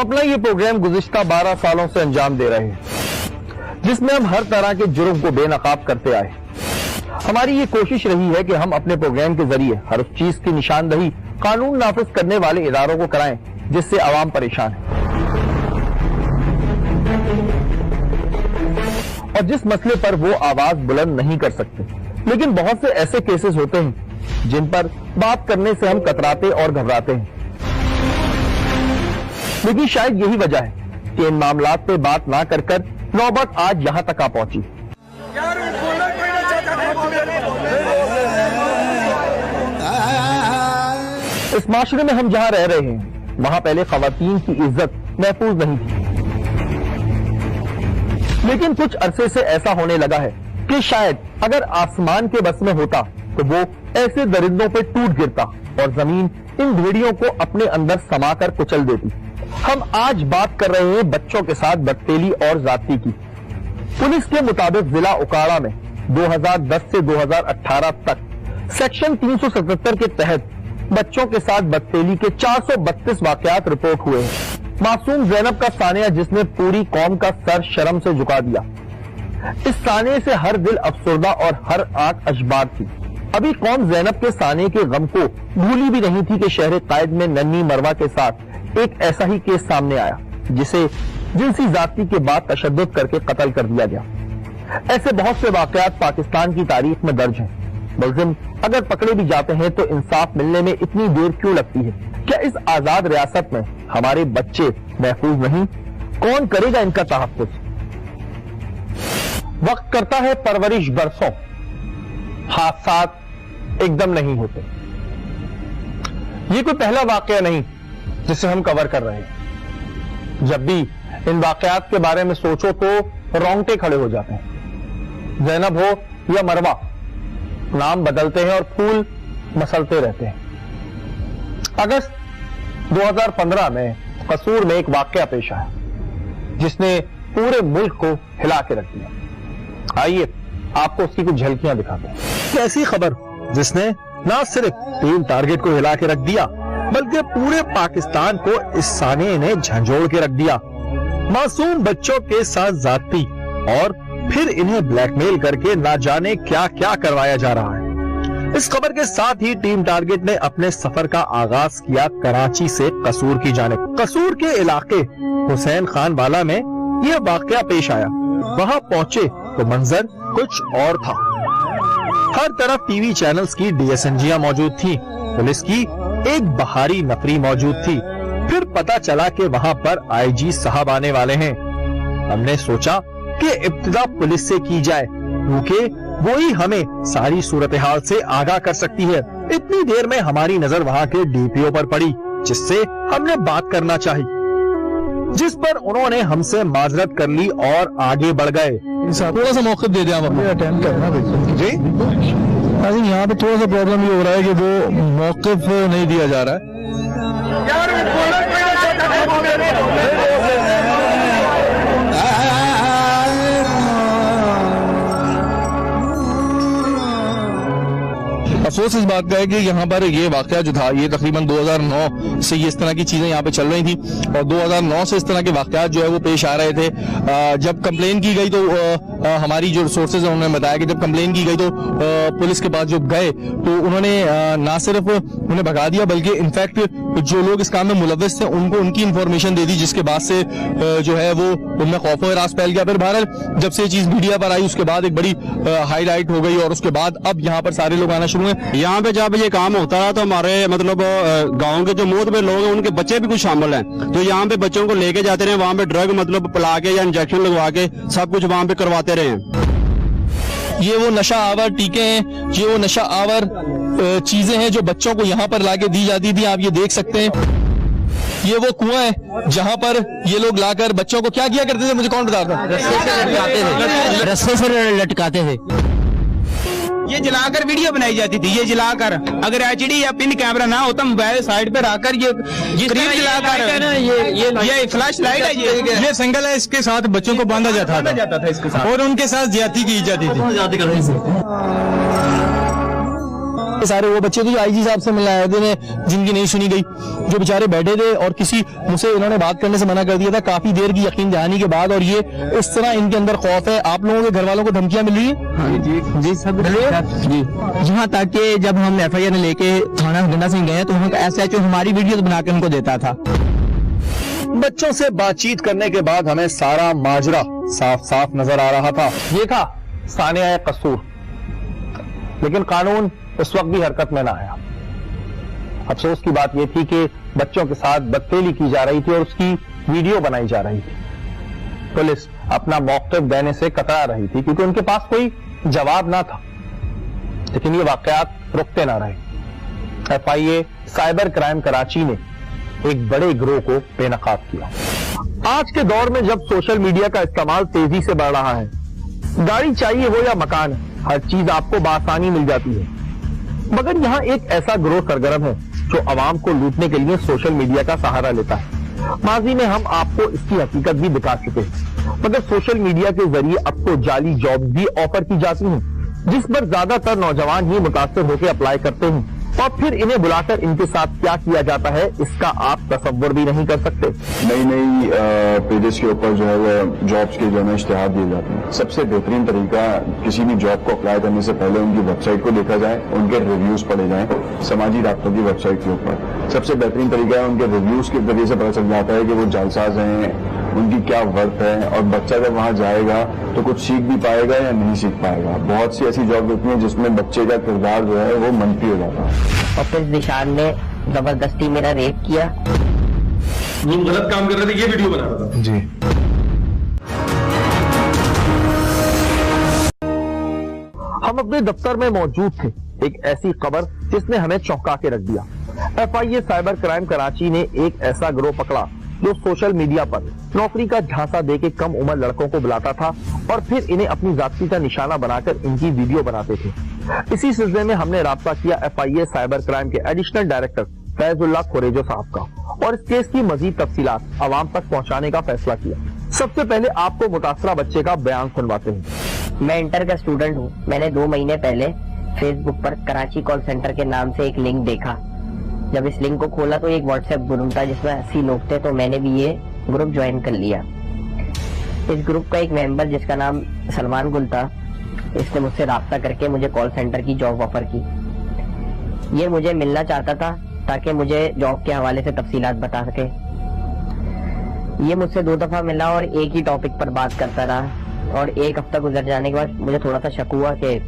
अपना ये प्रोग्राम गुज़िश्ता 12 सालों से अंजाम दे रहे हैं, जिसमें हम हर तरह के जुर्म को बेनकाब करते आए। हमारी ये कोशिश रही है कि हम अपने प्रोग्राम के जरिए हर उस चीज की निशानदही कानून नाफिज करने वाले इदारों को कराएं जिससे आवाम परेशान है, और जिस मसले पर वो आवाज बुलंद नहीं कर सकते। लेकिन बहुत से ऐसे केसेस होते हैं जिन पर बात करने से हम कतराते और घबराते हैं। लेकिन शायद यही वजह है कि इन मामलात पे बात ना कर कर नौबत आज यहां तक आ पहुंची। इस माशरे में हम जहां रह रहे हैं वहां पहले खवातीन की इज्जत महफूज नहीं थी, लेकिन कुछ अरसे से ऐसा होने लगा है कि शायद अगर आसमान के बस में होता तो वो ऐसे दरिंदों पे टूट गिरता और जमीन इन भेड़ियों को अपने अंदर समाकर कुचल देती। हम आज बात कर रहे हैं बच्चों के साथ बदतेली और जाती की। पुलिस के मुताबिक जिला उकाड़ा में 2010 से 2018 तक सेक्शन 377 के तहत बच्चों के साथ बदतेली के 432 वाकयात रिपोर्ट हुए हैं। मासूम जैनब का सानिया जिसने पूरी कौम का सर शर्म से झुका दिया, इस साने से हर दिल अफसरदा और हर आंख अशबार थी। अभी कौम जैनब के साने के गम को भूली भी नहीं थी कि शहर कायद में नन्ही मरवा के साथ एक ऐसा ही केस सामने आया जिसे जिनसी जाति के बाद तशद्दुद करके कत्ल कर दिया गया। ऐसे बहुत से वाकयात पाकिस्तान की तारीख में दर्ज हैं। मुलजिम अगर पकड़े भी जाते हैं तो इंसाफ मिलने में इतनी देर क्यों लगती है? क्या इस आजाद रियासत में हमारे बच्चे महफूज नहीं? कौन करेगा इनका तहफ्फुज? वक्त करता है परवरिश बरसों, हादसात एकदम नहीं होते। ये कोई पहला वाकया नहीं जिसे हम कवर कर रहे हैं। जब भी इन वाकयात के बारे में सोचो तो रोंगटे खड़े हो जाते हैं। जैनब हो या मरवा, नाम बदलते हैं और फूल मसलते रहते हैं। अगस्त 2015 में कसूर में एक वाकया पेश आया जिसने पूरे मुल्क को हिला के रख दिया। आइए आपको उसकी कुछ झलकियां दिखाते हैं। ऐसी खबर जिसने न सिर्फ टीम टारगेट को हिला के रख दिया बल्कि पूरे पाकिस्तान को इस साने ने झंझोड़ के रख दिया। मासूम बच्चों के साथ जाती और फिर इन्हें ब्लैकमेल करके ना जाने क्या क्या करवाया जा रहा है। इस खबर के साथ ही टीम टारगेट ने अपने सफर का आगाज किया कराची से कसूर की जानिब। कसूर के इलाके हुसैन खान वाला में यह वाकया पेश आया। वहां पहुंचे तो मंजर कुछ और था। हर तरफ टीवी चैनल्स की डीएसएनजियां मौजूद थी, पुलिस की एक बहारी नफरी मौजूद थी। फिर पता चला कि वहां पर आईजी साहब आने वाले हैं। हमने सोचा कि इब्तिदा पुलिस से की जाए क्योंकि वो ही हमें सारी सूरत हाल से आगाह कर सकती है। इतनी देर में हमारी नजर वहां के डीपीओ पर पड़ी जिससे हमने बात करना चाही, जिस पर उन्होंने हमसे माजरत कर ली और आगे बढ़ गए। थोड़ा सा मौका दे दें आप अपने अटेंड करना जी। आई थिंक यहाँ पे थोड़ा सा प्रॉब्लम ये हो रहा है कि वो मौक़िफ़ नहीं दिया जा रहा है। अफसोस इस बात का है कि यहाँ पर ये वाकया जो था ये तकरीबन 2009 से ये इस तरह की चीजें यहाँ पे चल रही थी और 2009 से इस तरह के वाकयात जो है वो पेश आ रहे थे। जब कंप्लेन की गई तो हमारी जो सोर्सेज हैं उन्होंने बताया कि जब कंप्लेन की गई तो पुलिस के पास जब गए तो उन्होंने ना सिर्फ उन्हें भगा दिया बल्कि इनफैक्ट जो लोग इस काम में मुलव्वस थे उनको उनकी इन्फॉर्मेशन दे दी, जिसके बाद से जो है वो उनमें खौफ व हरास फैल गया। फिर बहरहाल जब से ये चीज मीडिया पर आई उसके बाद एक बड़ी हाईलाइट हो गई और उसके बाद अब यहाँ पर सारे लोग आना शुरू हुए। यहाँ पे जब ये काम होता रहा तो हमारे मतलब गांव के जो मोहतबर लोग हैं उनके बच्चे भी कुछ शामिल हैं, तो यहाँ पे बच्चों को लेके जाते रहे, वहाँ पे ड्रग मतलब पिला के या इंजेक्शन लगवा के सब कुछ वहाँ पे करवाते रहे। ये वो नशा आवर टीके हैं, ये वो नशा आवर चीजें हैं जो बच्चों को यहाँ पर लाके दी जाती थी। आप ये देख सकते हैं, ये वो कुआं है जहाँ पर ये लोग लाकर बच्चों को क्या किया करते थे, मुझे कौन बताता? रस्से से लटकाते थे। ये जलाकर वीडियो बनाई जाती थी। ये जलाकर अगर एचडी या पिन कैमरा ना होता मोबाइल साइड पे रखकर ये स्क्रीन जलाकर ये फ्लैश लाइट है, ये सिंगल है, इसके साथ बच्चों को बांधा जाता था इसके साथ और उनके साथ ज्यादती की जाती थी। के सारे वो बच्चे थे जो आईजी साहब से मिलने आए थे जिनकी नहीं सुनी गई, जो बेचारे बैठे थे और किसी मुझसे इन्होंने बात करने से मना कर दिया था काफी देर की यकीन दहानी के बाद, और ये इस तरह इनके अंदर खौफ है। आप लोगों के घर वालों को धमकियां मिल रही है? जी सब जी, यहाँ तक कि जब हम FIR लेके थाना गंडा सिंह गए तो वहाँ का SHO हमारी वीडियो बनाकर उनको देता था। बच्चों से बातचीत करने के बाद हमें सारा माजरा साफ साफ नजर आ रहा था। ये था सानिया कसूर, लेकिन कानून उस वक्त भी हरकत में ना आया। अफसोस की बात यह थी कि बच्चों के साथ बदतमीजी की जा रही थी और उसकी वीडियो बनाई जा रही थी। पुलिस अपना मौक़िफ़ देने से कतरा रही थी क्योंकि उनके पास कोई जवाब ना था, लेकिन ये वाकयात रुकते ना रहे। FIA साइबर क्राइम कराची ने एक बड़े गिरोह को बेनकाब किया। आज के दौर में जब सोशल मीडिया का इस्तेमाल तेजी से बढ़ रहा है, गाड़ी चाहिए हो या मकान, हर चीज आपको बआसानी मिल जाती है, मगर यहाँ एक ऐसा गिरोह सरगर्म है जो आवाम को लूटने के लिए सोशल मीडिया का सहारा लेता है। माजी में हम आपको इसकी हकीकत भी दिखा चुके हैं, मगर सोशल मीडिया के जरिए अब तो जाली जॉब भी ऑफर की जाती हैं, जिस पर ज्यादातर नौजवान ही मुतासर होकर अप्लाई करते हैं और फिर इन्हें बुलाकर इनके साथ क्या किया जाता है इसका आप तसव्वुर भी नहीं कर सकते। नई नई पेजेस के ऊपर जो है वो जॉब्स के जो है इश्तिहार दिए जाते हैं। सबसे बेहतरीन तरीका किसी भी जॉब को अप्लाई करने से पहले उनकी वेबसाइट को देखा जाए, उनके रिव्यूज पढ़े जाएं। समाजी राब्तों की वेबसाइट के ऊपर सबसे बेहतरीन तरीका है उनके रिव्यूज के जरिए से पता चल जाता है कि वो जालसाज हैं, उनकी क्या वर्थ है, और बच्चा जब वहां जाएगा तो कुछ सीख भी पाएगा या नहीं सीख पाएगा। बहुत सी ऐसी जॉब होती हैं जिसमें बच्चे का किरदार जो है वो मनफी हो जाता है। और फिर निशान ने जबरदस्ती मेरा रेप किया। तुम गलत काम कर रहे थे, ये वीडियो बना रहा था जी। हम अपने दफ्तर में मौजूद थे, एक ऐसी खबर जिसने हमें चौंका के रख दिया। FIA साइबर क्राइम कराची ने एक ऐसा गिरोह पकड़ा जो सोशल मीडिया पर नौकरी का झांसा देके कम उम्र लड़कों को बुलाता था और फिर इन्हें अपनी जाति का निशाना बनाकर इनकी वीडियो बनाते थे। इसी सिलसिले में हमने राब्ता किया FIA साइबर क्राइम के एडिशनल डायरेक्टर फैजुल्लाह खुरेजो साहब का और इस केस की मजीद तफसीलात आवाम तक पहुंचाने का फैसला किया। सबसे पहले आपको मुतासरा बच्चे का बयान सुनवाते हैं। मैं इंटर का स्टूडेंट हूँ। मैंने 2 महीने पहले फेसबुक पर कराची कॉल सेंटर के नाम से एक लिंक देखा। जब इस लिंक को खोला तो एक व्हाट्सएप ग्रुप था जिसमें 80 लोग थे, तो मैंने भी ये ग्रुप ज्वाइन कर लिया। इस ग्रुप का एक मेंबर जिसका नाम सलमान गुल था, इसने मुझसे राब्ता करके मुझे कॉल सेंटर की जॉब ऑफर की। ये मुझे मिलना चाहता था ताकि मुझे जॉब के हवाले से तफसीलात बता सके। ये मुझसे 2 दफा मिला और एक ही टॉपिक पर बात करता रहा और 1 हफ्ता गुजर जाने के बाद मुझे थोड़ा सा शक हुआ कि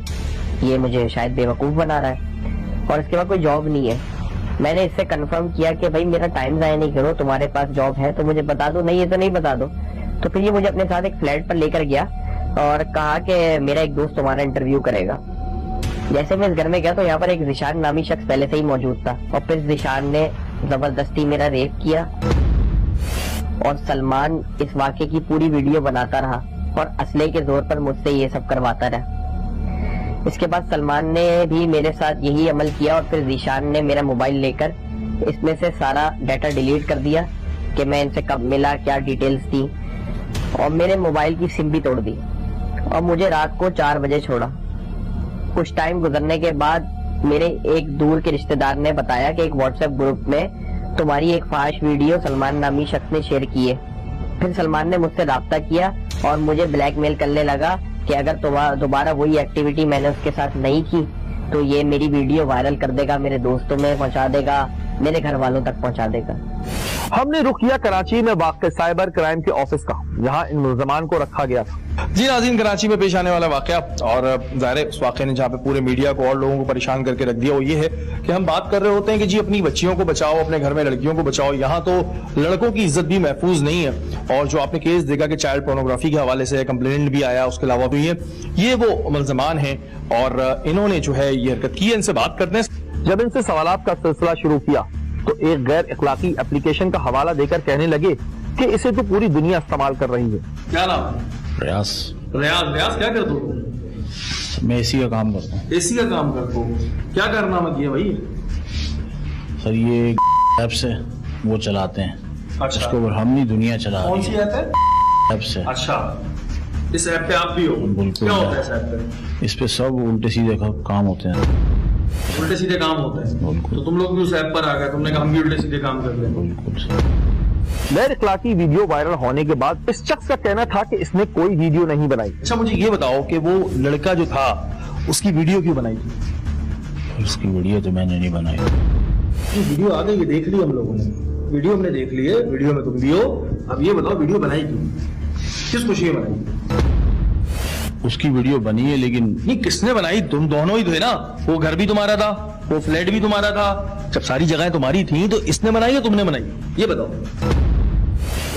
ये मुझे शायद बेवकूफ बना रहा है और इसके बाद कोई जॉब नहीं है। मैंने इससे कंफर्म किया कि भाई मेरा टाइम जाया नहीं करो, तुम्हारे पास जॉब है तो मुझे बता दो, नहीं है तो नहीं बता दो। तो फिर ये मुझे अपने साथ एक फ्लैट पर लेकर गया और कहा कि मेरा एक दोस्त तुम्हारा इंटरव्यू करेगा। जैसे मैं इस घर में गया तो यहाँ पर एक जिशान नामी शख्स पहले से ही मौजूद था और फिर जिशान ने जबरदस्ती मेरा रेप किया और सलमान इस वाक़े की पूरी वीडियो बनाता रहा और असले के जोर पर मुझसे ये सब करवाता रहा। इसके बाद सलमान ने भी मेरे साथ यही अमल किया और फिर जीशान ने मेरा मोबाइल लेकर इसमें से सारा डाटा डिलीट कर दिया कि मैं इनसे कब मिला, क्या डिटेल्स थी, और मेरे मोबाइल की सिम भी तोड़ दी और मुझे रात को 4 बजे छोड़ा। कुछ टाइम गुजरने के बाद मेरे एक दूर के रिश्तेदार ने बताया कि एक व्हाट्सएप ग्रुप में तुम्हारी एक फाहिश वीडियो सलमान नामी शख्स ने शेयर की है। फिर सलमान ने मुझसे राब्ता किया और मुझे ब्लैकमेल करने लगा कि अगर दोबारा वही एक्टिविटी मैंने उसके साथ नहीं की तो ये मेरी वीडियो वायरल कर देगा, मेरे दोस्तों में पहुंचा देगा, मेरे घर वालों तक पहुंचा देगा। हमने रुख किया कराची में वाक़ साइबर क्राइम के ऑफिस का, जहां इन मुलजमान को रखा गया था। जी नाज़रीन, कराची में पेश आने वाला वाकया और ज़ाहिर उस वाक़े ने जहाँ पे पूरे मीडिया को और लोगों को परेशान करके रख दिया वो ये है कि हम बात कर रहे होते हैं कि जी अपनी बच्चियों को बचाओ, अपने घर में लड़कियों को बचाओ। यहाँ तो लड़कों की इज्जत भी महफूज नहीं है और जो आपने केस देखा कि चाइल्ड पोर्नोग्राफी के हवाले से कंप्लेंट भी आया, उसके अलावा भी ये वो मुलजमान हैं और इन्होंने जो है ये हरकत की। इनसे बात करते हैं। जब इनसे सवालात का सिलसिला शुरू किया तो एक गैर इखलाकी एप्लीकेशन का हवाला देकर कहने लगे कि इसे तो पूरी दुनिया इस्तेमाल कर रही है। क्या नाम? रियाज। रियाज क्या करते हो? मैं एसी का काम करता हूँ। एसी का काम करते हो? क्या कारनामा किया भाई? सर ये ऐप से वो चलाते हैं। अच्छा। उसके ऊपर हम नहीं, दुनिया चला रही है। कौन सी ऐप है? ऐप से। अच्छा, इस ऐप पे आप भी हो? बिल्कुल। क्या होता है इस ऐप पे? इस पे सब उल्टे सीधे काम होते हैं। उल्टे सीधे काम होता है, तो तुम लोग भी उस ऐप पर आ गए, तुमने कहा हम भी उल्टे सीधे काम कर लें। गैर इखलाकी वीडियो वायरल होने के बाद इस शख्स का कहना था कि इसने कोई वीडियो नहीं बनाई। अच्छा मुझे ये बताओ कि वो लड़का जो था उसकी वीडियो क्यों बनाई थी? उसकी वीडियो तो मैंने नहीं बनाई। वीडियो आ गई, देख ली हम लोगों ने, वीडियो हमने देख ली है, वीडियो में तुम भी हो। अब ये बताओ वीडियो बनाई क्यों, किस खुशी में बनाई? उसकी वीडियो बनी है लेकिन नहीं, किसने बनाई? तुम दोनों ही थे ना, वो घर भी तुम्हारा था, वो फ्लैट भी तुम्हारा था, जब सारी जगहें तुम्हारी थी तो इसने बनाई या तुमने बनाई? ये बताओ।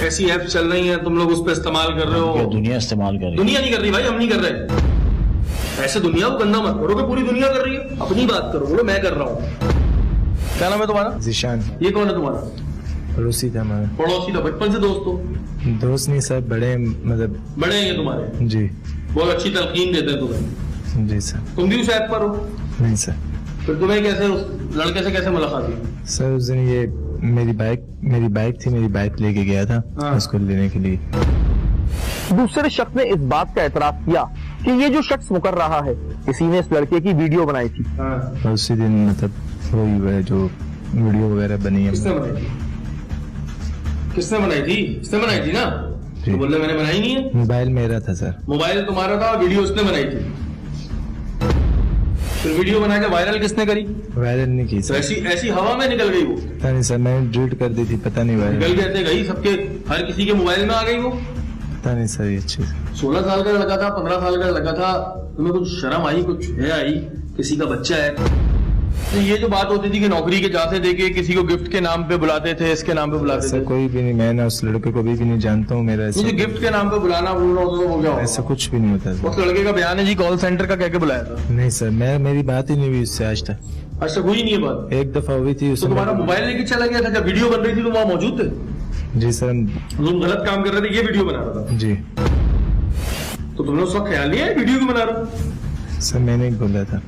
ऐसी ऐप चल रही है, तुम लोग उस पर इस्तेमाल कर रहे हो। दुनिया इस्तेमाल कर रही है। दुनिया नहीं कर रही भाई, हम नहीं कर रहे। ऐसे दुनिया को गंदा मत करो कि पूरी दुनिया कर रही है। अपनी बात करो, बोलो मैं कर रहा हूँ। क्या नाम है तुम्हारा? जिशान। ये कौन है तुम्हारा? पड़ोसी था हमारा। पड़ोसी था, बचपन से दोस्त हो? दोस्त नहीं सर, बड़े मतलब बड़े हैं ये तुम्हारे? जी। बहुत अच्छी तलकीन देते हैं तुम्हें। जी सर। तुम भी उस ऐप पर हो? नहीं सर। फिर तुम्हें कैसे उस लड़के से कैसे मुलाकात हुई? सर उस दिन ये मेरी बाइक थी, मेरी बाइक लेके गया था उसको लेने के लिए। दूसरे शख्स ने इस बात का एतराफ किया कि ये जो शख्स मुकर रहा है इसी ने इस लड़के की वीडियो बनाई थी। और उसी दिन मतलब वही हुआ जो वीडियो वगैरह बनी है। किसने बनाई थी? किसने बनाई थी? इसने बनाई थी ना? तो बोल रहे मैंने बनाई नहीं है। मोबाइल मेरा था सर। मोबाइल तुम्हारा था, वीडियो उसने बनाई थी। फिर वीडियो बना के वायरल किसने करी? वायरल नहीं की सर। ऐसी हवा में निकल गई वो? पता नहीं सर, मैंने डिलीट कर दी थी, पता नहीं वायरल निकल कैसे गई? सबके हर किसी के मोबाइल में आ गई वो? पता नहीं सर। ये चीज 16 साल का लड़का था, 15 साल का लड़का था, तुम्हें कुछ शर्म आई? कुछ है आई? किसी का बच्चा है। तो ये जो बात होती थी कि नौकरी के जाते देके किसी को गिफ्ट के नाम पे बुलाते थे, इसके नाम पे बुलाते थे। कोई भी नहीं, मैं ना उस लड़के को भी नहीं जानता हूँ। मेरा मुझे गिफ्ट के नाम पे बुलाना बोलना होता हो गया। ऐसा कुछ भी नहीं होता। उस लड़के का बयान है जी, कॉल सेंटर का कह के बुलाया था। नहीं सर, मेरी बात ही नहीं हुई उससे आज तक। आज तक हुई नहीं है बात? एक दफा हुई थी। तो तुम्हारा मोबाइल लेके चला गया था जब वीडियो बन रही थी, तो वहां मौजूद थे? जी सर। तुम गलत काम कर रहे थे, ये वीडियो बना रहा था? जी। तो तुमने उसका ख्याल नहीं है वीडियो क्यों बना रहा? सर मैंने ही बोला था।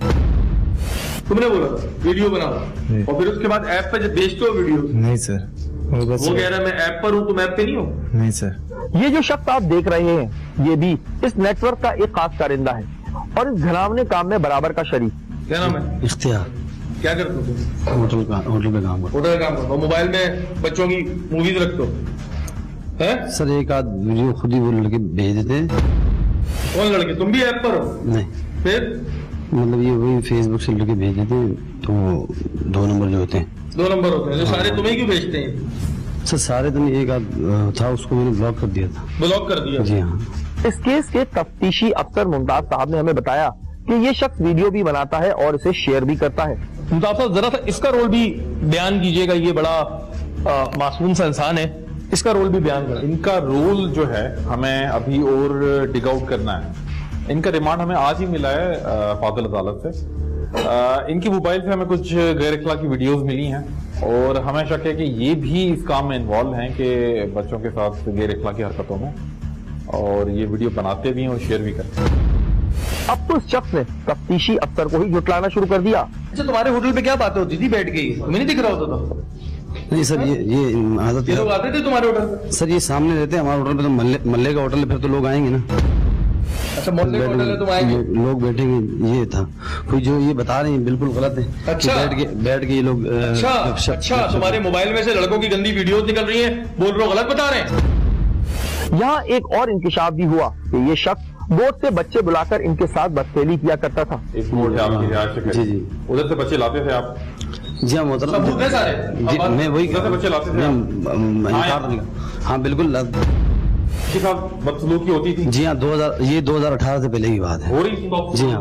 तुमने बोला था वीडियो बनाओ, और फिर उसके बाद ऐप पे जब भेजते हो वीडियो? नहीं सर, वो कह रहा है मैं ऐप पर हूँ, तुम ऐप पे नहीं हो? नहीं सर। ये जो शख्स आप देख रहे हैं ये भी इस नेटवर्क का एक खास कारिंदा है और इस घिनौने काम में बराबर का शरीक। क्या नाम है? इख्तियार। क्या करते हो तुम? होटल में काम करते। होटल काम करते हो, मोबाइल में बच्चों की मूवीज रखते हो? है सर एक आध वीडियो खुद ही वो लड़के भेज देते हैं। कौन लड़के? तुम भी ऐप पर हो? नहीं। फिर मतलब ये वही फेसबुक से लड़के भेज देते हैं, तो 2 नंबर जो होते हैं। 2 नंबर होते हैं जो सारे तुम्हें क्यों भेजते हैं? सर सारे तो नहीं, एक आध था, उसको मैंने ब्लॉक कर दिया था। ब्लॉक कर दिया? जी हाँ। इस केस के तफ्तीशी अफसर मुमताज साहब ने हमें बताया कि ये शख्स वीडियो भी बनाता है और इसे शेयर भी करता है। मुमताज साहब जरा सा इसका रोल भी बयान कीजिएगा, ये बड़ा मासूम सा इंसान है, इसका रोल भी बयान करें। इनका रोल जो है हमें अभी और डिग आउट करना है। इनका रिमांड हमें आज ही मिला है फाजिल अदालत से। इनकी मोबाइल से हमें कुछ गैर अखलाकी वीडियोस मिली हैं और हमें शक है कि ये भी इस काम में इन्वॉल्व हैं कि बच्चों के साथ गैर अखलाकी हरकतों में, और ये वीडियो बनाते भी हैं और शेयर भी करते हैं। अब तो इस शख्स ने तफ्तीशी अफसर को ही जुटलाना शुरू कर दिया। अच्छा तुम्हारे होटल पे क्या बातें होती थी बैठ गई? तुम्हें नहीं दिख रहा होता था? नहीं सर, ये आदत ये लोग आते थे तुम्हारे होटल पे? सर ये सामने रहते हैं हमारे होटल पे, तो मल्ले का होटल है, फिर तो लोग आएंगे ना। अच्छा मोहल्ले का होटल है, तुम आएंगे? लोग बैठेंगे, ये था। कोई जो ये बता रहे हैं बिल्कुल गलत है। अच्छा बैठ के ये लोग अच्छा तुम्हारे मोबाइल में से लड़कों की गंदी वीडियोस निकल रही हैं, बोल रहे हो गलत बता रहे हैं। यहाँ एक और इंकिशाफ भी हुआ कि ये शख्स बोर्ड से बच्चे बुलाकर इनके साथ बदफेली किया करता था। एक बोर्ड है आपकी रिहायश के? जी जी। उधर से बच्चे लाते थे आप? जी हाँ मोहतरम, जी मैं वही बच्चे लाते थे। हाँ बिल्कुल बदसलूकी होती थी? जी हाँ, 2018 से पहले की बात है। हो रही थी? जी हाँ।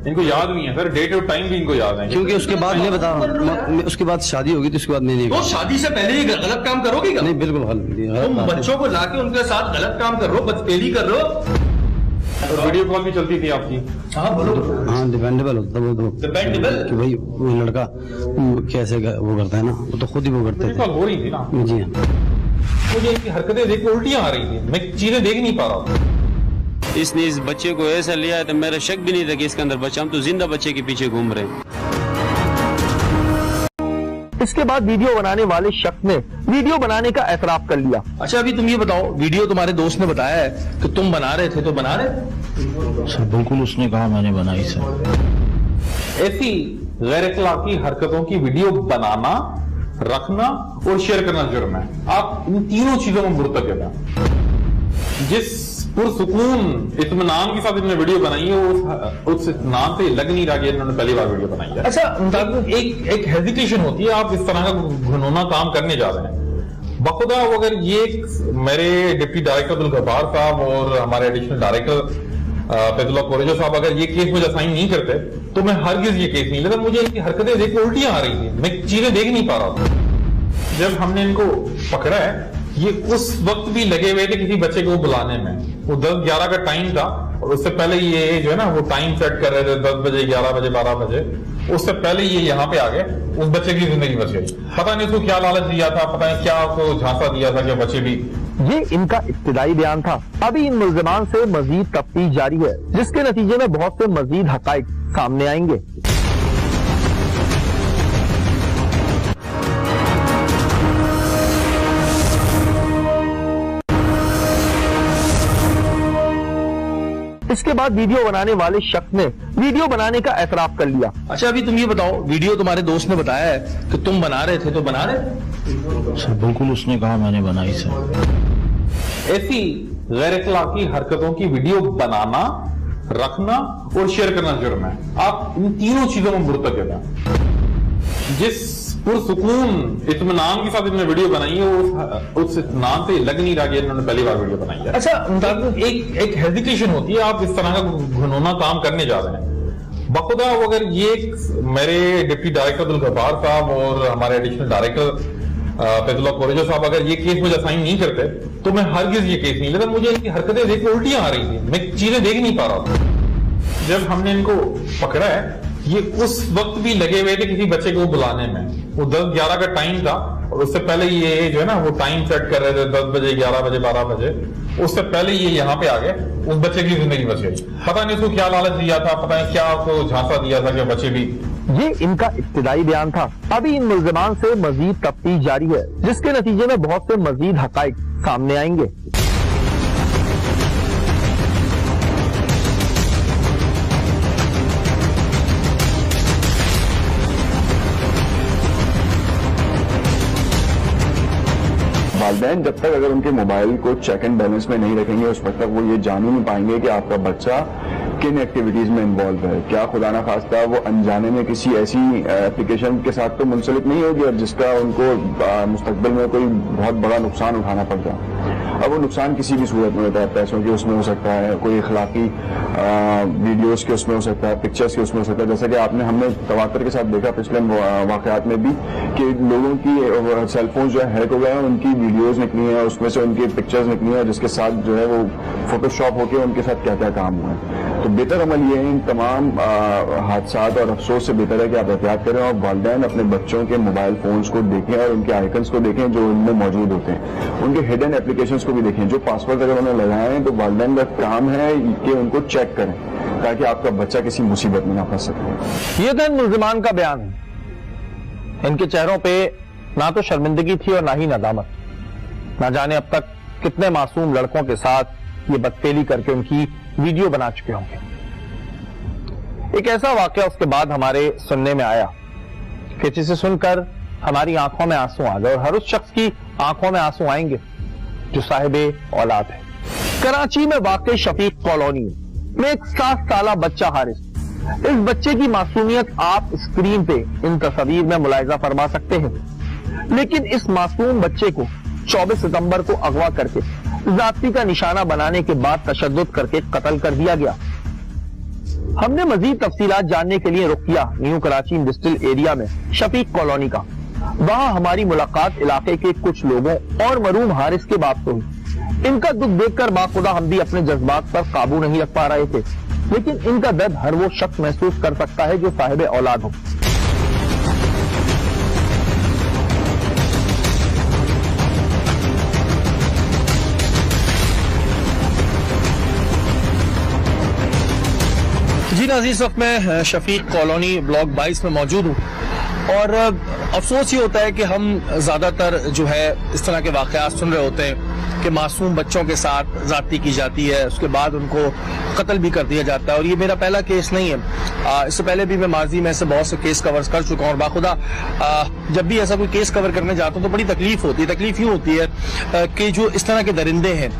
इनको याद नहीं है सर, डेट और टाइम भी इनको याद है? क्योंकि उसके बाद मैं बता रहा हूँ, उसके बाद शादी होगी तो उसके बाद मैंने। तो शादी से पहले ही गलत काम करोगे क्या? नहीं बिल्कुल गलत। तुम बच्चों को लाके उनके साथ गलत काम कर रहे हो, बदफेली कर रहे हो। और वीडियो कॉल भी चलती थी आपकी? हाँ बोलो। हाँ डिपेंडेबल होता है वो, डिपेंडेबल कि भाई वो लड़का कैसे वो करता है ना, वो तो खुद ही वो करते थे। हो रही थी ना? जी हाँ। मुझे इनकी हरकतें देख के उल्टियां आ रही थी, मैं चीजें देख नहीं पा रहा हूँ। इसने इस बच्चे को ऐसा लिया है तो मेरा शक भी नहीं था कि इसके अंदर बच्चा, हम तो जिंदा बच्चे के पीछे घूम रहे हैं। इसके बाद वीडियो बनाने वाले शख्स ने वीडियो बनाने का एतराफ कर लिया। अच्छा अभी तुम ये बताओ, वीडियो तुम्हारे दोस्त ने बताया है कि तुम बना रहे थे, तो बना रहे? सर बिल्कुल उसने कहा मैंने बनाई सर। ऐसी गैर अखलाकी हरकतों की वीडियो बनाना, रखना और शेयर करना जुर्म है। आप इन तीनों चीजों में मुर्तकब हैं। जिस पुरसुकून इत्मीनान के साथ इन्होंने वीडियो बनाई है उस इत्मीनान से लग नहीं रहा कि इन्होंने पहली बार वीडियो बनाई है। अच्छा, एक हेजिटेशन होती है, आप इस तरह का घिनौना काम करने जा रहे हैं। बखुदा अगर ये मेरे डिप्टी डायरेक्टर अब्दुल गफ्फार साहब और हमारे एडिशनल डायरेक्टर फैजुल्लाह कोरेजो साहब अगर ये केस मुझे असाइन नहीं करते तो मैं हरगिज ये केस नहीं लेता। मुझे इनकी हरकतें देख के उल्टियां आ रही थी, मैं चीजें देख नहीं पा रहा था। जब हमने इनको पकड़ा है, ये उस वक्त भी लगे हुए थे किसी बच्चे को बुलाने में। वो 10-11 का टाइम था और उससे पहले ये जो है ना वो टाइम सेट कर रहे थे 10 बजे, 11 बजे, 12 बजे। उससे पहले ये यहाँ पे आ गए, उस बच्चे की जिंदगी बच गई। पता नहीं उसको क्या लालच दिया था, पता नहीं क्या उसको झांसा दिया था कि बच्चे भी। ये इनका इब्तिदाई बयान था। अभी इन मुल्ज़िमान से मजीद तफ्तीश जारी है, जिसके नतीजे में बहुत से मजीद हकाइक सामने आएंगे। इसके बाद वीडियो बनाने वाले शख्स ने वीडियो बनाने का एतराफ कर लिया। अच्छा, अभी तुम ये बताओ, वीडियो तुम्हारे दोस्त ने बताया है कि तुम बना रहे थे, तो बना रहे थे? सर बिल्कुल, उसने कहा मैंने बनाई सर। ऐसी गैर अखलाकी हरकतों की वीडियो बनाना, रखना और शेयर करना जुर्म है। आप इन तीनों चीजों में मुर्तकब हैं। जिस पुरसुकून इत्मीनान के साथ इन्होंने वीडियो बनाई है उस इत्मीनान से लग नहीं रहा कि इन्होंने पहली बार वीडियो बनाई है। अच्छा, एक हेजिटेशन होती है, आप इस तरह का घिनौना काम करने जा रहे हैं। बखुदा अगर ये मेरे डिप्टी डायरेक्टर अब्दुल गफ्फार साहब और हमारे एडिशनल डायरेक्टर फैजुल्लाह कोरेजो साहब अगर ये केस मुझे असाइन नहीं करते तो मैं हरगिज ये केस नहीं लेता। मुझे इनकी हरकतें देख के उल्टियां आ रही थी, मैं चीजें देख नहीं पा रहा था। जब हमने इनको पकड़ा है, ये उस वक्त भी लगे हुए थे किसी बच्चे को बुलाने में। वो 10-11 का टाइम था और उससे पहले ये जो है ना वो टाइम सेट कर रहे थे 10 बजे, 11 बजे, 12 बजे। उससे पहले ये यहाँ पे आ गए, उस बच्चे की जिंदगी बच गई। पता नहीं उसको क्या लालच दिया था, पता नहीं क्या उसको झांसा दिया था कि बच्चे भी। ये इनका इब्तिदाई बयान था। अभी इन मुल्ज़िमान से मजीद तफ्तीश जारी है, जिसके नतीजे में बहुत से मजीद हकाइक सामने आएंगे। वालिदैन जब तक अगर उनके मोबाइल को चेक एंड बैलेंस में नहीं रखेंगे उस वक्त तक वो ये जान ही नहीं पाएंगे कि आपका बच्चा किन एक्टिविटीज में इन्वॉल्व है। क्या खुदा ना खास्ता वो अनजाने में किसी ऐसी एप्लीकेशन के साथ तो मुंसलिक नहीं होगी और जिसका उनको मुस्तकबिल में कोई बहुत बड़ा नुकसान उठाना पड़ जाए। अब वो नुकसान किसी भी सूरत में होता है, पैसों के उसमें हो सकता है, कोई इखलाकी वीडियोस के उसमें हो सकता है, पिक्चर्स के उसमें हो सकता है। जैसा कि हमने तवातर के साथ देखा पिछले वाकयात में भी कि लोगों की सेलफोन जो है हैक हो गए हैं, उनकी वीडियोज निकली हैं, उसमें से उनकी पिक्चर्स निकली हैं जिसके साथ जो है वो फोटोशॉप होकर उनके साथ क्या क्या काम हुआ है। तो बेहतर अमल ये है, इन तमाम हादसात और अफसोस से बेहतर है कि आप एहतियात करें और वालिदैन अपने बच्चों के मोबाइल फोन्स को देखें और उनके आइकन्स को देखें जो उनमें मौजूद होते हैं, उनके हिडन एप्लीकेशंस को भी देखें। जो पासवर्ड अगर उन्होंने लगाए हैं तो वालिदैन का काम है कि उनको चेक करें ताकि आपका बच्चा किसी मुसीबत में ना फंस सके। ये तो मुल्ज़िमान का बयान है। इनके चेहरों पे ना तो शर्मिंदगी थी और ना ही नदामत। ना जाने अब तक कितने मासूम लड़कों के साथ ये बदफेली करके उनकी वीडियो बना चुके होंगे। एक ऐसा वाकया उसके बाद हमारे सुनने में आया कि जिसे सुनकर हमारी आंखों में आंसू आ गए और हर उस शख्स की आंखों में आंसू आएंगे जो साहिबे औलाद है। कराची में वाक़ शफीक कॉलोनी में एक 7 साला बच्चा हारिस। इस बच्चे की मासूमियत आप स्क्रीन पे इन तस्वीर में मुलाहिजा फरमा सकते हैं, लेकिन इस मासूम बच्चे को 24 सितंबर को अगवा करके जाति का निशाना बनाने के बाद तशद्दुद करके कत्ल कर दिया गया। हमने मजीद तफसीलात जानने के लिए रुख किया न्यू कराची इंडस्ट्रियल एरिया में शफीक कॉलोनी का। वहां हमारी मुलाकात इलाके के कुछ लोगों और मरूम हारिस के बाप से हुई। इनका दुख देखकर बाखुदा हम भी अपने जज्बात पर काबू नहीं रख पा रहे थे, लेकिन इनका दर्द हर वो शख्स महसूस कर सकता है जो साहिब औलाद हो। जी नाज़रीन, इस वक्त मैं शफीक कॉलोनी ब्लॉक 22 में मौजूद हूँ और अफसोस ये होता है कि हम ज्यादातर जो है इस तरह के वाकयात सुन रहे होते हैं कि मासूम बच्चों के साथ ज्यादती की जाती है, उसके बाद उनको कत्ल भी कर दिया जाता है। और ये मेरा पहला केस नहीं है, इससे पहले भी मैं माजी में ऐसे बहुत से केस कवर कर चुका हूँ। और बाखुदा जब भी ऐसा कोई केस कवर करने जाता हूँ तो बड़ी तकलीफ होती है। तकलीफ यूँ होती है कि जो इस तरह के दरिंदे हैं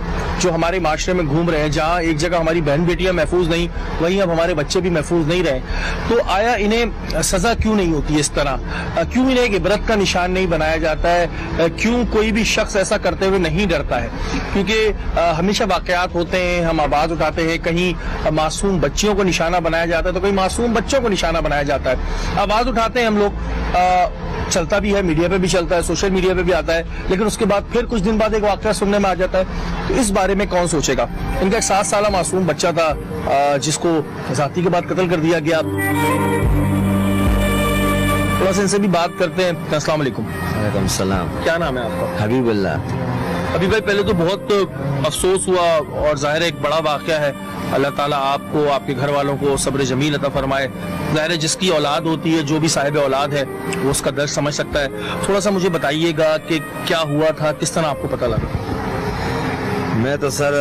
जो हमारे माशरे में घूम रहे हैं, जहाँ एक जगह हमारी बहन बेटियां महफूज नहीं, वहीं अब हमारे बच्चे भी महफूज नहीं रहे, तो आया इन्हें सजा क्यों नहीं होती है इस तरह? क्यों इन्हें एक इबरत का निशान नहीं बनाया जाता है? क्यों कोई भी शख्स ऐसा करते हुए नहीं डरता है? क्योंकि हमेशा वाकयात होते हैं, हम आवाज उठाते हैं, कहीं मासूम बच्चियों को निशाना बनाया जाता है तो कहीं मासूम बच्चों को निशाना बनाया जाता है। आवाज उठाते हैं हम लोग, चलता भी है, मीडिया पे भी चलता है, सोशल मीडिया पे भी आता है, लेकिन उसके बाद फिर कुछ दिन बाद एक वाकया सुनने में आ जाता है। तो इस बारे में कौन सोचेगा? इनका एक 7 साल मासूम बच्चा था जिसको ज़ाती के बाद कत्ल कर दिया गया। थोड़ा सा इनसे भी बात करते हैं। अस्सलाम वालेकुम। वालेकुम सलाम। क्या नाम है आपका? हबीबुल्लाह। अभी भाई पहले तो बहुत अफसोस हुआ और जाहिर है एक बड़ा वाकया है। अल्लाह ताला आपको, आपके घर वालों को सब्र जमील अता फरमाए। जाहिर है जिसकी औलाद होती है, जो भी साहिब औलाद है, वो उसका दर्द समझ सकता है। थोड़ा सा मुझे बताइएगा कि क्या हुआ था, किस तरह आपको पता लगा? मैं तो सर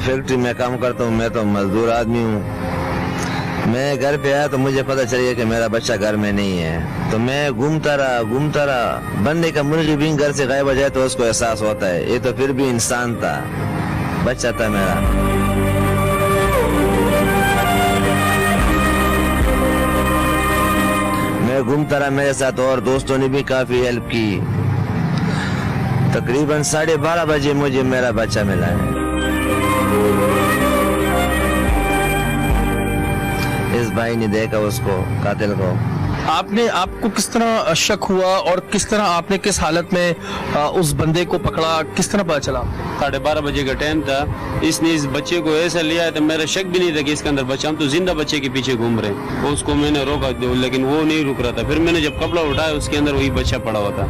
फैक्ट्री में काम करता हूँ, मैं तो मजदूर आदमी हूँ। मैं घर पे आया तो मुझे पता चल गया कि मेरा बच्चा घर में नहीं है। तो मैं घूमता रहा। बनने का मुर्गी भी घर से गायब हो जाए तो उसको एहसास होता है। ये तो फिर भी इंसान था, बच्चा था मेरा। मैं घूमता रहा, मेरे साथ और दोस्तों ने भी काफी हेल्प की। तकरीबन 12:30 बजे मुझे मेरा बच्चा मिला है। इस भाई ने देखा उसको, कातिल को। आपको किस तरह शक हुआ और किस तरह आपने किस हालत में उस बंदे को पकड़ा, किस तरह पता चला? 12:30 बजे का टाइम था। इसने इस बच्चे को ऐसा लिया है तो मेरा शक भी नहीं था कि इसके अंदर बच्चा, हम तो जिंदा बच्चे के पीछे घूम रहे हैं। उसको मैंने रोका लेकिन वो नहीं रुक रहा था। फिर मैंने जब कपड़ा उठाया उसके अंदर वही बच्चा पड़ा हुआ था।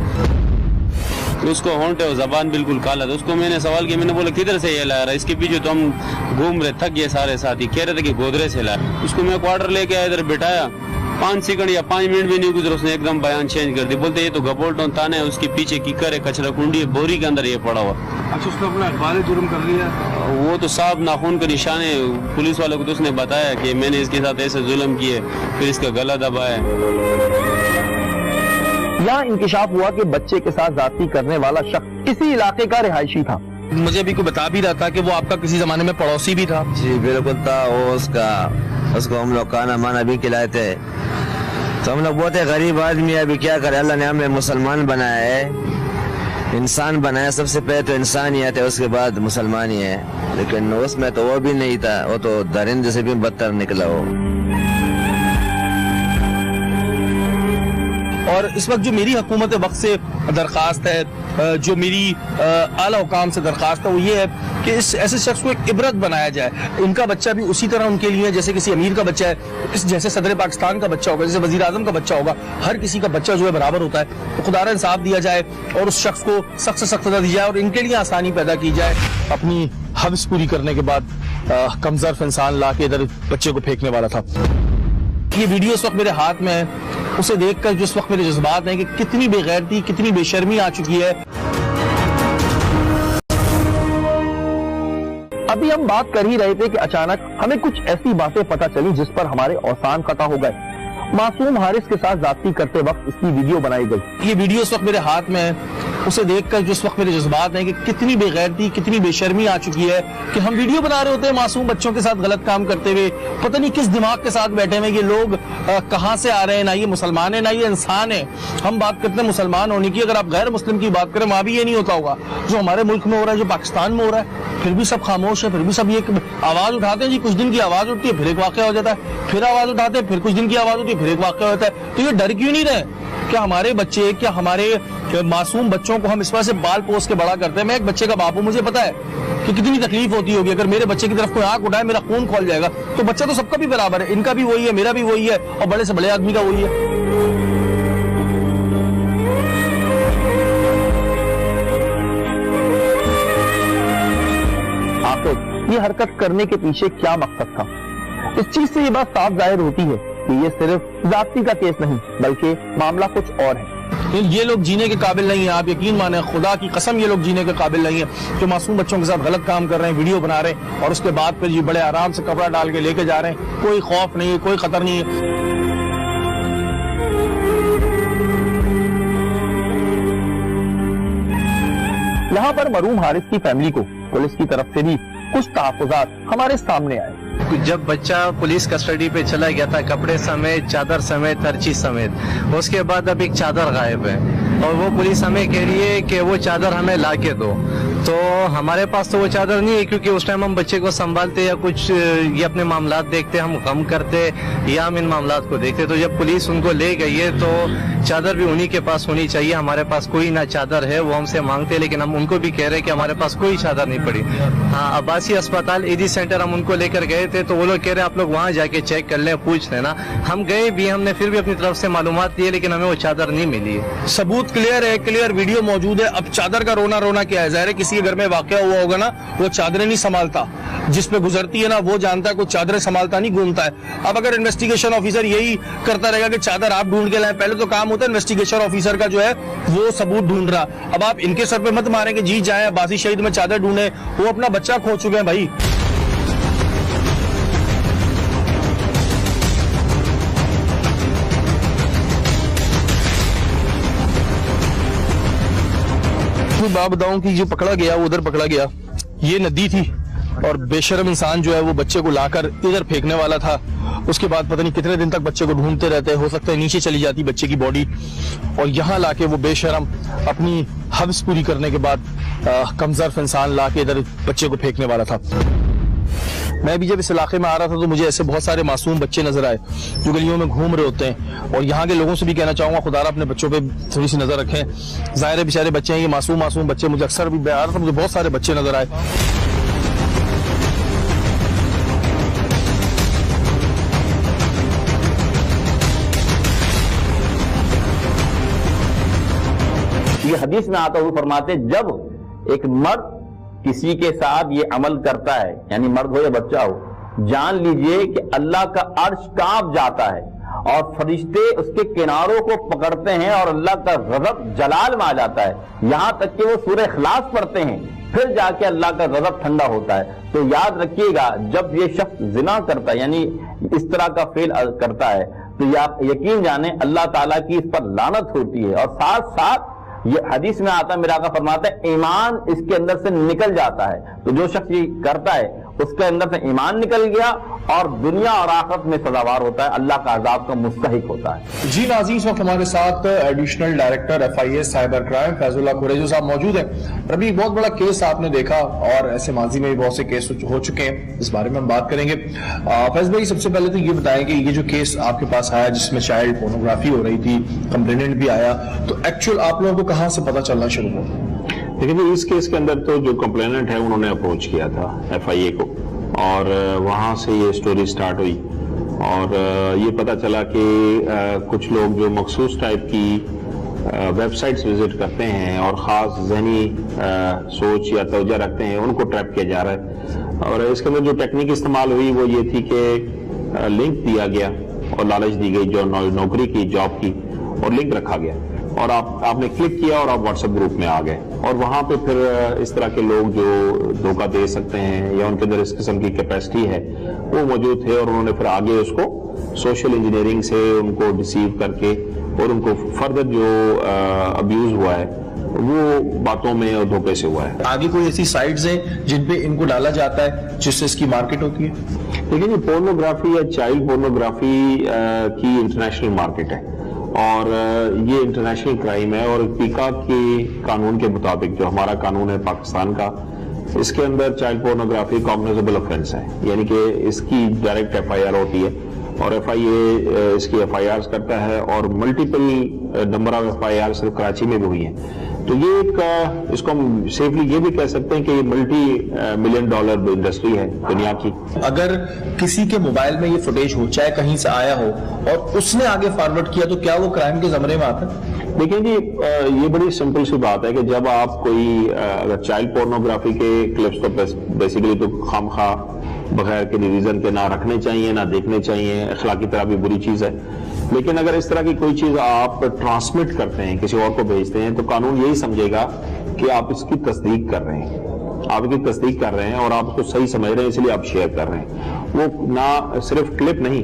उसको होंठ है, जबान बिल्कुल काला था। उसको मैंने सवाल किया, मैंने बोला किधर से ये ला रहा है? इसके पीछे तो हम घूम रहे, थक गए सारे साथी। कह रहे थे कि गोदरे से ला। उसको मैं क्वार्टर लेके आया, इधर बिठाया। 5 सेकंड या 5 मिनट भी नहीं गुजरे, उसने एकदम बयान चेंज कर दिया। बोलते ये तो गबोल्टन थाना है, उसके पीछे कीकर है, कचरा कुंडी है, बोरी के अंदर ये पड़ा हुआ। अच्छा, उसने अपना इकबाल जुर्म कर लिया? वो तो साहब नाखून के निशान है। पुलिस वालों को तो उसने बताया कि मैंने इसके साथ ऐसे जुल्म किए, फिर इसका गला दबाया। यहाँ इंकिशाफ हुआ कि बच्चे के साथ जाती करने वाला शख्स इसी इलाके का रिहायशी था। मुझे भी कोई बता भी रहा था कि वो आपका किसी जमाने में पड़ोसी भी था। जी बिल्कुल था। वो उसको हम लोग खाना माना भी खिलाए थे। तो हम लोग बहुत गरीब आदमी है, अभी क्या करे, अल्लाह ने हमें मुसलमान बनाया है, इंसान बनाया। सबसे पहले तो इंसानियत है, उसके बाद मुसलमान ही है। लेकिन उसमें तो वो भी नहीं था, वो तो दरिंदे से भी बदतर निकला वो। और इस वक्त जो मेरी हुकूमत वक्त से दरख्वास्त है, जो मेरी आला हुकाम से दरख्वास्त है, वो ये है कि इस ऐसे शख्स को एक इबरत बनाया जाए। इनका बच्चा भी उसी तरह उनके लिए जैसे किसी अमीर का बच्चा है, जैसे सदर पाकिस्तान का बच्चा होगा, जैसे वजीर आजम का बच्चा होगा, हर किसी का बच्चा जो है बराबर होता है। तो खुदारा इंसाफ दिया जाए और उस शख्स को सख्त से सख्त सजा दी जाए और इनके लिए आसानी पैदा की जाए। अपनी हव्स पूरी करने के बाद कमजोर इंसान ला के इधर बच्चे को फेंकने वाला था। ये वीडियो इस वक्त मेरे हाथ में है, उसे देखकर जिस वक्त मेरे जज्बात हैं कि कितनी बेगैरती, कितनी बेशर्मी आ चुकी है। अभी हम बात कर ही रहे थे कि अचानक हमें कुछ ऐसी बातें पता चली जिस पर हमारे औसान कता हो गए। मासूम हारिस के साथ जाती करते वक्त इसकी वीडियो बनाई गई। ये वीडियो इस वक्त मेरे हाथ में है, उसे देखकर जिस वक्त मेरे जज्बात हैं कि कितनी बेगैरती, कितनी बेशर्मी आ चुकी है कि हम वीडियो बना रहे होते हैं मासूम बच्चों के साथ गलत काम करते हुए। पता नहीं किस दिमाग के साथ बैठे हुए ये लोग, कहां से आ रहे हैं। ना ये मुसलमान है, ना ये इंसान है। हम बात करते हैं मुसलमान होने की, अगर आप गैर मुस्लिम की बात करें वहां भी ये नहीं होता होगा जो हमारे मुल्क में हो रहा है, जो पाकिस्तान में हो रहा है। फिर भी सब खामोश है, फिर भी सब ये आवाज उठाते हैं जी। कुछ दिन की आवाज उठती है, फिर एक वाकया हो जाता है, फिर आवाज उठाते हैं, फिर कुछ दिन की आवाज होती है, फिर एक वाकया होता है। तो ये डर क्यों नहीं रहे? क्या हमारे बच्चे, क्या हमारे मासूम बच्चों को हम इस वजह से बाल पोस के बड़ा करते हैं? मैं एक बच्चे का बाप हूं, मुझे पता है कि कितनी तकलीफ होती होगी। अगर मेरे बच्चे की तरफ कोई आंख उठाए मेरा खून खोल जाएगा। तो बच्चा तो सबका भी बराबर है, इनका भी वही है, मेरा भी वही है, और बड़े से बड़े आदमी का वही है। आखिर ये हरकत करने के पीछे क्या मकसद था? इस चीज से ये बात साफ जाहिर होती है कि ये सिर्फ जाती का केस नहीं बल्कि मामला कुछ और है। ये लोग जीने के काबिल नहीं है। आप यकीन माने, खुदा की कसम, ये लोग जीने के काबिल नहीं है। जो मासूम बच्चों के साथ गलत काम कर रहे हैं, वीडियो बना रहे हैं और उसके बाद फिर ये बड़े आराम से कपड़ा डाल के लेके जा रहे हैं। कोई खौफ नहीं है, कोई खतर नहीं है। यहाँ पर मरूम हारिस की फैमिली को पुलिस की तरफ से भी कुछ तहफ्फुज़ात हमारे सामने आए। जब बच्चा पुलिस कस्टडी पे चला गया था, कपड़े समेत, चादर समेत, हर चीज समेत, उसके बाद अब एक चादर गायब है और वो पुलिस हमें कह रही है कि वो चादर हमें ला के दो। तो हमारे पास तो वो चादर नहीं है, क्योंकि उस टाइम हम बच्चे को संभालते या कुछ ये अपने मामलात देखते, हम गम करते या हम इन मामलात को देखते। तो जब पुलिस उनको ले गई है तो चादर भी उन्हीं के पास होनी चाहिए। हमारे पास कोई ना चादर है, वो हमसे मांगते, लेकिन हम उनको भी कह रहे हैं कि हमारे पास कोई चादर नहीं पड़ी। हाँ, अब्बासी अस्पताल ईदी सेंटर हम उनको लेकर गए थे तो वो लोग कह रहे हैं आप लोग वहाँ जाके चेक कर लें, पूछ लेना। हम गए भी, हमने फिर भी अपनी तरफ से मालूमात दिए, लेकिन हमें वो चादर नहीं मिली है। सबूत क्लियर है, क्लियर वीडियो मौजूद है। अब चादर का रोना रोना क्या है? ज़ाहिर है किसी के घर में वाकया हुआ होगा ना, वो चादरें नहीं संभालता, जिस पे गुजरती है ना वो जानता है, कोई चादरें संभालता नहीं घूमता है। अब अगर इन्वेस्टिगेशन ऑफिसर यही करता रहेगा कि चादर आप ढूंढ के लाए, पहले तो काम होता है इन्वेस्टिगेशन ऑफिसर का जो है वो सबूत ढूंढ रहा। अब आप इनके सर पे मत मारें कि जी जाए अब्बासी शहीद में चादर ढूंढे, वो अपना बच्चा खो चुके हैं भाई। बाप बताऊं कि जो पकड़ा गया वो उधर पकड़ा गया, ये नदी थी और बेशर्म इंसान जो है वो बच्चे को लाकर इधर फेंकने वाला था। उसके बाद पता नहीं कितने दिन तक बच्चे को ढूंढते रहते, हो सकता है नीचे चली जाती बच्चे की बॉडी, और यहाँ लाके वो बेशर्म अपनी हव्स पूरी करने के बाद कमजोर इंसान लाके इधर बच्चे को फेंकने वाला था। मैं भी जब इस इलाके में आ रहा था तो मुझे ऐसे बहुत सारे मासूम बच्चे नजर आए जो गलियों में घूम रहे होते हैं, और यहाँ के लोगों से भी कहना चाहूंगा खुदारा अपने बच्चों पे थोड़ी सी नजर रखें। जाहिर है बेचारे बच्चे हैं, ये मासूम मासूम बच्चे, मुझे अक्सर भी आ रहा था, मुझे बहुत सारे बच्चे नजर आए। ये हदीस में आता हुआ फरमाते, जब एक मर्द किसी के साथ ये अमल करता है, यानी मर्द हो या बच्चा हो, जान लीजिए कि अल्लाह का अर्श कांप जाता है और फरिश्ते उसके किनारों को पकड़ते हैं और अल्लाह का गज़ब जलाल में आ जाता है। यहां तक कि वो सूरह इखलास पढ़ते हैं, फिर जाके अल्लाह का गज़ब ठंडा होता है। तो याद रखिएगा, जब ये शख्स जिना करता है, यानी इस तरह का फेल करता है, तो यकीन जाने अल्लाह ताला की इस पर लानत होती है। और साथ साथ ये हदीस में आता है, मेरा आका फरमाता है, ईमान इसके अंदर से निकल जाता है। तो जो शख्स ये करता है उसके अंदर से ईमान निकल गया और दुनिया और आखिरत में सजावार होता है, अल्लाह का अजाब का मुस्तहिक होता है। जी नाज़रीन, इस वक्त हमारे साथ additional director FIA cyber crime Faizullah Qureshi साहब मौजूद हैं। रबी, बहुत बड़ा केस आपने देखा और ऐसे माजी में भी बहुत से केस हो चुके हैं, इस बारे में हम बात करेंगे। फैज भाई, सबसे पहले तो ये बताएं कि ये जो केस आपके पास आया जिसमें चाइल्ड पोर्नोग्राफी हो रही थी, कंप्लेनेंट भी आया, तो एक्चुअल आप लोगों को कहाँ से पता चलना शुरू हुआ? देखिए, इस केस के अंदर तो जो कंप्लेनेंट है उन्होंने अप्रोच किया था FIA को, और वहां से ये स्टोरी स्टार्ट हुई और ये पता चला कि कुछ लोग जो मखसूस टाइप की वेबसाइट्स विजिट करते हैं और ख़ास ज़हनी सोच या तवज्जो रखते हैं, उनको ट्रैप किया जा रहा है। और इसके अंदर जो टेक्निक इस्तेमाल हुई वो ये थी कि लिंक दिया गया और लालच दी गई जो नौकरी की, जॉब की, और लिंक रखा गया और आपने क्लिक किया और आप व्हाट्सएप ग्रुप में आ गए, और वहां पे फिर इस तरह के लोग जो धोखा दे सकते हैं या उनके अंदर इस किस्म की कैपेसिटी है वो मौजूद थे, और उन्होंने फिर आगे उसको सोशल इंजीनियरिंग से उनको डिसीव करके और उनको फर्दर जो अब्यूज हुआ है वो बातों में और धोखे से हुआ है। आगे कोई ऐसी साइट्स हैं जिन पे इनको डाला जाता है जिससे इसकी मार्केट होती है? देखिए, पोर्नोग्राफी या चाइल्ड पोर्नोग्राफी की इंटरनेशनल मार्केट है और ये इंटरनेशनल क्राइम है, और पीका के कानून के मुताबिक, जो हमारा कानून है पाकिस्तान का, इसके अंदर चाइल्ड पोर्नोग्राफी कॉग्निजेबल ऑफेंस है, यानी कि इसकी डायरेक्ट FIR होती है और FIA इसकी FIRs करता है, और मल्टीपल नंबर ऑफ FIR सिर्फ कराची में भी हुई हैं। तो ये एक इसको हम सेफली ये भी कह सकते हैं कि ये $multi-million इंडस्ट्री है दुनिया की। अगर किसी के मोबाइल में ये फुटेज हो, चाहे कहीं से आया हो, और उसने आगे फॉरवर्ड किया, तो क्या वो क्राइम के जमरे में आता है? देखिए जी, ये बड़ी सिंपल सी बात है कि जब आप कोई अगर चाइल्ड पोर्नोग्राफी के क्लिप्स तो बेसिकली तो खामखा बगैर के रीजन के ना रखने चाहिए, ना देखने चाहिए, अखलाकी तरह भी बुरी चीज है। लेकिन अगर इस तरह की कोई चीज आप ट्रांसमिट करते हैं, किसी और को भेजते हैं, तो कानून यही समझेगा कि आप इसकी तस्दीक कर रहे हैं, आप इसकी तस्दीक कर रहे हैं और आप उसको सही समझ रहे हैं, इसलिए आप शेयर कर रहे हैं। वो ना सिर्फ क्लिप नहीं,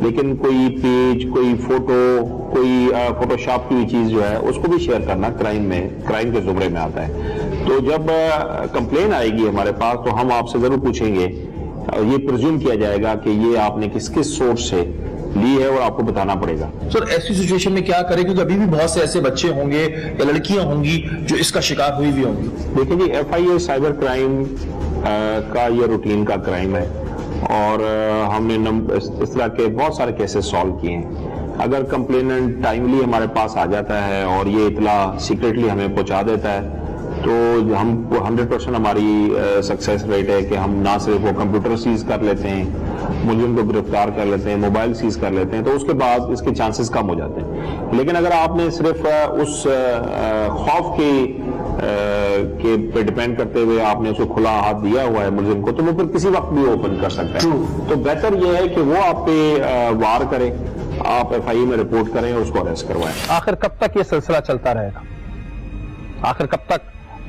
लेकिन कोई पेज, कोई फोटो, कोई फोटोशॉप की भी चीज जो है उसको भी शेयर करना क्राइम के जुमरे में आता है। तो जब कंप्लेन आएगी हमारे पास तो हम आपसे जरूर पूछेंगे, ये प्रिज्यूम किया जाएगा कि ये आपने किस किस सोर्स से ली है और आपको बताना पड़ेगा। सर ऐसी सिचुएशन में क्या करें, क्योंकि अभी भी बहुत से ऐसे बच्चे होंगे या लड़कियां होंगी जो इसका शिकार हुई भी होंगी। देखिए जी, FIA साइबर क्राइम का ये रूटीन का क्राइम है और हमने इस तरह के बहुत सारे केसेस सॉल्व किए हैं। अगर कंप्लेनेंट टाइमली हमारे पास आ जाता है और ये इतला सीक्रेटली हमें पहुंचा देता है तो हम 100% हमारी सक्सेस रेट है कि हम ना सिर्फ वो कंप्यूटर सीज कर लेते हैं, मुलजिम को गिरफ्तार कर लेते हैं, मोबाइल सीज कर लेते हैं, तो उसके बाद इसके चांसेस कम हो जाते हैं। लेकिन अगर आपने सिर्फ उस खौफ के पे डिपेंड करते हुए आपने उसको खुला हाथ दिया हुआ है मुलजिम को, तो वो फिर किसी वक्त भी ओपन कर सकता है। तो बेहतर यह है कि वो आप पे वार करें, आप FIA में रिपोर्ट करें और उसको अरेस्ट करवाएं। आखिर कब तक ये सिलसिला चलता रहेगा? आखिर कब तक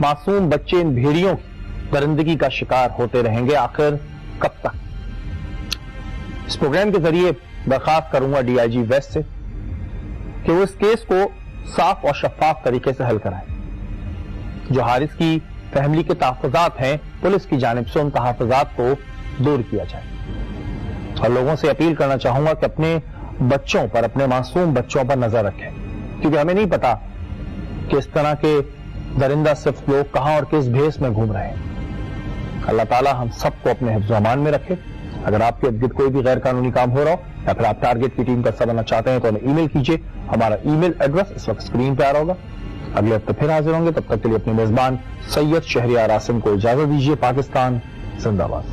मासूम बच्चे इन भेड़ियों की दरिंदगी का शिकार होते रहेंगे? आखिर कब तक? इस प्रोग्राम के जरिए दरखास्त करूंगा DIG वेस्ट से कि वो इस केस को साफ और शफाफ तरीके से हल कराएं। जो हारिस की फैमिली के तहफ़्फ़ुज़ात हैं, पुलिस की जानिब से उन तहफ़्फ़ुज़ात को दूर किया जाए। और लोगों से अपील करना चाहूंगा कि अपने बच्चों पर, अपने मासूम बच्चों पर नजर रखें, क्योंकि हमें नहीं पता कि इस तरह के दरिंदा सिर्फ लोग कहां और किस भेस में घूम रहे हैं। अल्लाह ताला हम सबको अपने हिफ्ज़ अमान में रखे। अगर आपके इर्द-गिर्द कोई भी गैर कानूनी काम हो रहा हो या फिर आप टारगेट की टीम का हिस्सा बनना चाहते हैं तो हमें ईमेल कीजिए। हमारा ईमेल एड्रेस इस वक्त स्क्रीन पे आ रहा होगा। अगले हफ्ते फिर हाजिर होंगे, तब तक के लिए अपने मेजबान सैयद शहरियार आसिम को इजाजत दीजिए। पाकिस्तान जिंदाबाद।